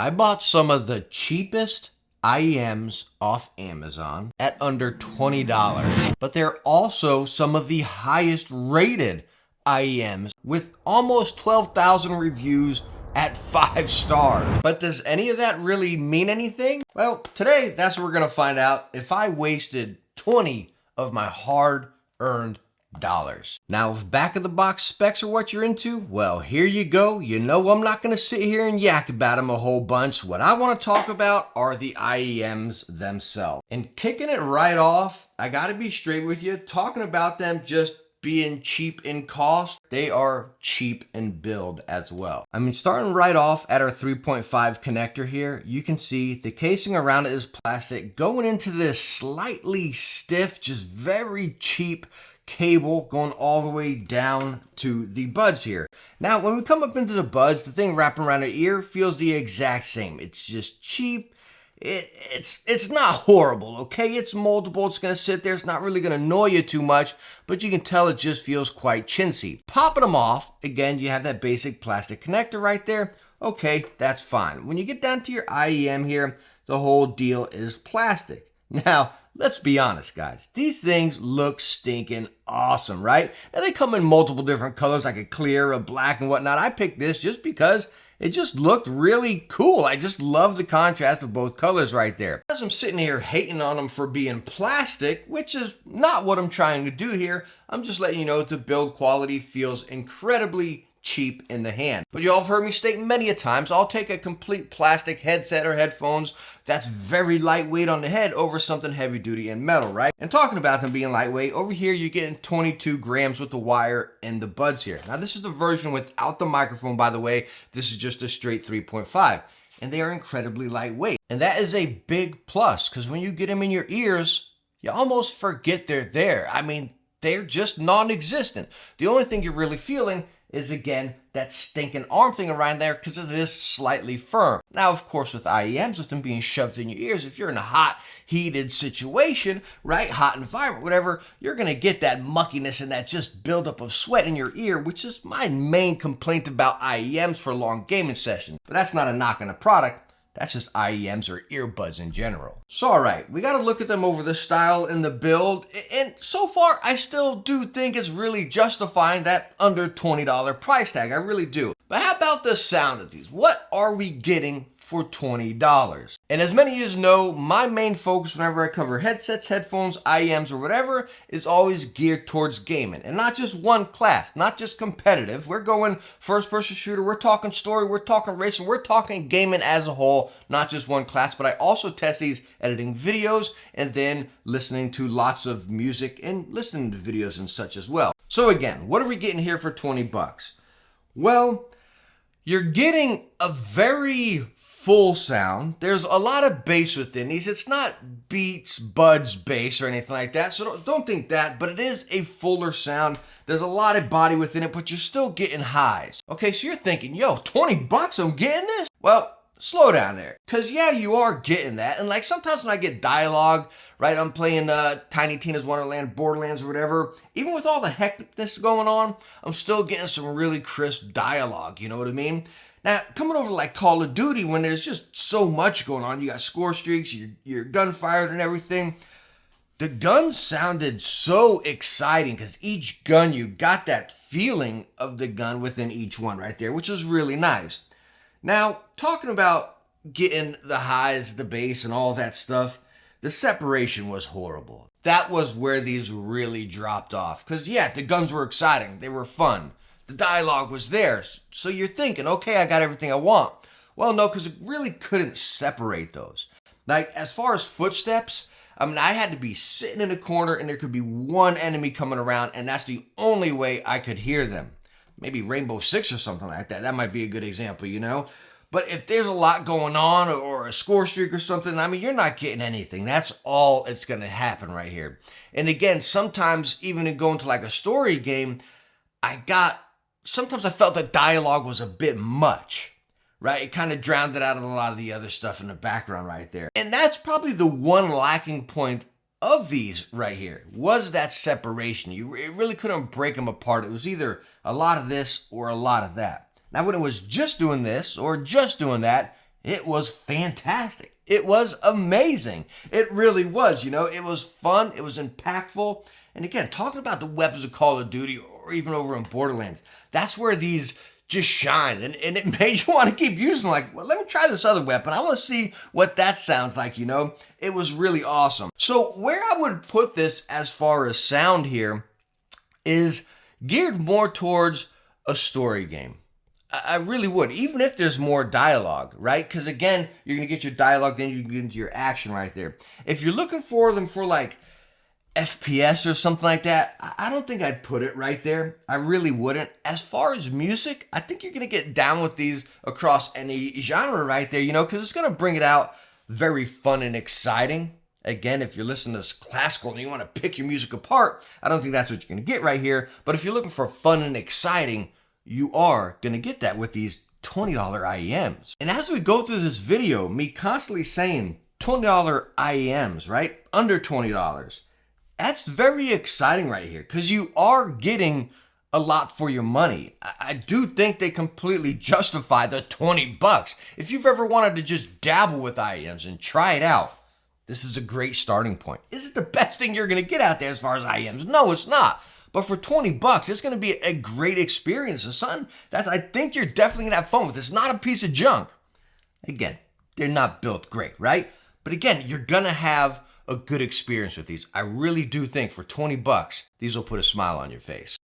I bought some of the cheapest iems off Amazon at under $20, but they're also some of the highest rated iems with almost 12,000 reviews at 5 stars. But does any of that really mean anything? Well, today that's what we're gonna find out if I wasted 20 of my hard-earned dollars. Now, if back of the box specs are what you're into, well, here you go. You know I'm not going to sit here and yak about them a whole bunch. What I want to talk about are the iems themselves. And kicking it right off, I got to be straight with you. Talking about them just being cheap in cost, they are cheap in build as well. I mean, starting right off at our 3.5 connector here, you can see the casing around it is plastic, going into this slightly stiff, just very cheap cable going all the way down to the buds here. Now, when we come up into the buds, the thing wrapping around the ear feels the exact same. It's just cheap. It's not horrible, okay? It's moldable. It's going to sit there. It's not really going to annoy you too much, but you can tell it just feels quite chintzy. Popping them off, again, you have that basic plastic connector right there. Okay, that's fine. When you get down to your IEM here, the whole deal is plastic. Now, let's be honest, guys. These things look stinking awesome, right? Now, they come in multiple different colors, like a clear, a black, and whatnot. I picked this just because it just looked really cool. I just love the contrast of both colors right there. As I'm sitting here hating on them for being plastic, which is not what I'm trying to do here, I'm just letting you know that the build quality feels incredibly cheap in the hand. But you all have heard me state many a times, I'll take a complete plastic headset or headphones that's very lightweight on the head over something heavy duty and metal, right? And talking about them being lightweight, over here you're getting 22 grams with the wire and the buds here. Now this is the version without the microphone, by the way. This is just a straight 3.5. And they are incredibly lightweight. And that is a big plus, because when you get them in your ears, you almost forget they're there. I mean, they're just non-existent. The only thing you're really feeling is, again, that stinking arm thing around there because it is slightly firm. Now, of course, with IEMs, with them being shoved in your ears, if you're in a hot, heated situation, right, hot environment, whatever, you're going to get that muckiness and that just buildup of sweat in your ear, which is my main complaint about IEMs for long gaming sessions. But that's not a knock on the product. That's just IEMs or earbuds in general. So, all right, we got to look at them over the style and the build. And so far, I still do think it's really justifying that under $20 price tag. I really do. But how about the sound of these? What are we getting for $20? And as many of you know, my main focus whenever I cover headsets, headphones, IEMs, or whatever is always geared towards gaming. And not just one class, not just competitive. We're going first-person shooter, we're talking story, we're talking racing, we're talking gaming as a whole, not just one class. But I also test these editing videos and then listening to lots of music and listening to videos and such as well. So again, what are we getting here for 20 bucks? Well, you're getting a very full sound. There's a lot of bass within these. It's not Beats, Buds bass or anything like that, so don't think that, but it is a fuller sound. There's a lot of body within it, but you're still getting highs. Okay, so you're thinking, yo, 20 bucks, I'm getting this? Well, slow down there, because yeah, you are getting that. And like sometimes when I get dialogue, right, I'm playing Tiny Tina's Wonderland, Borderlands, or whatever, even with all the hecticness going on, I'm still getting some really crisp dialogue, you know what I mean? Now, coming over like Call of Duty, when there's just so much going on, you got score streaks, you're gunfired and everything, the guns sounded so exciting because each gun, you got that feeling of the gun within each one right there, which was really nice. Now, talking about getting the highs, the bass, and all that stuff, the separation was horrible. That was where these really dropped off. Because, yeah, the guns were exciting. They were fun. The dialogue was there. So you're thinking, okay, I got everything I want. Well, no, because it really couldn't separate those. Like, as far as footsteps, I mean, I had to be sitting in a corner and there could be one enemy coming around, and that's the only way I could hear them. Maybe Rainbow Six or something like that. That might be a good example, you know? But if there's a lot going on or a score streak or something, I mean, you're not getting anything. That's all it's going to happen right here. And again, sometimes even in going to like a story game, sometimes I felt that dialogue was a bit much, right? It kind of drowned it out of a lot of the other stuff in the background right there. And that's probably the one lacking point of these right here, was that separation. It really couldn't break them apart. It was either a lot of this or a lot of that. Now, when it was just doing this or just doing that, It was fantastic. It was amazing. It really was, you know, it was fun, it was impactful. And again, talking about the weapons of Call of Duty or even over in Borderlands, that's where these just shine. And it made you want to keep using them. Like, well, let me try this other weapon. I want to see what that sounds like, you know? It was really awesome. So where I would put this as far as sound here is geared more towards a story game. I really would, even if there's more dialogue, right? Because again, you're going to get your dialogue, then you can get into your action right there. If you're looking for them for like FPS or something like that, I don't think I'd put it right there. I really wouldn't. As far as music, I think you're going to get down with these across any genre right there, you know, because it's going to bring it out very fun and exciting. Again, if you're listening to this classical and you want to pick your music apart, I don't think that's what you're going to get right here. But if you're looking for fun and exciting, you are going to get that with these $20 IEMs. And as we go through this video, me constantly saying $20 IEMs, right? Under $20. That's very exciting right here because you are getting a lot for your money. I do think they completely justify the 20 bucks. If you've ever wanted to just dabble with IEMs and try it out, this is a great starting point. Is it the best thing you're going to get out there as far as IEMs? No, it's not. But for 20 bucks, it's going to be a great experience. And son, I think you're definitely going to have fun with. It's not a piece of junk. Again, they're not built great, right? But again, you're going to have a good experience with these. I really do think for 20 bucks, these will put a smile on your face.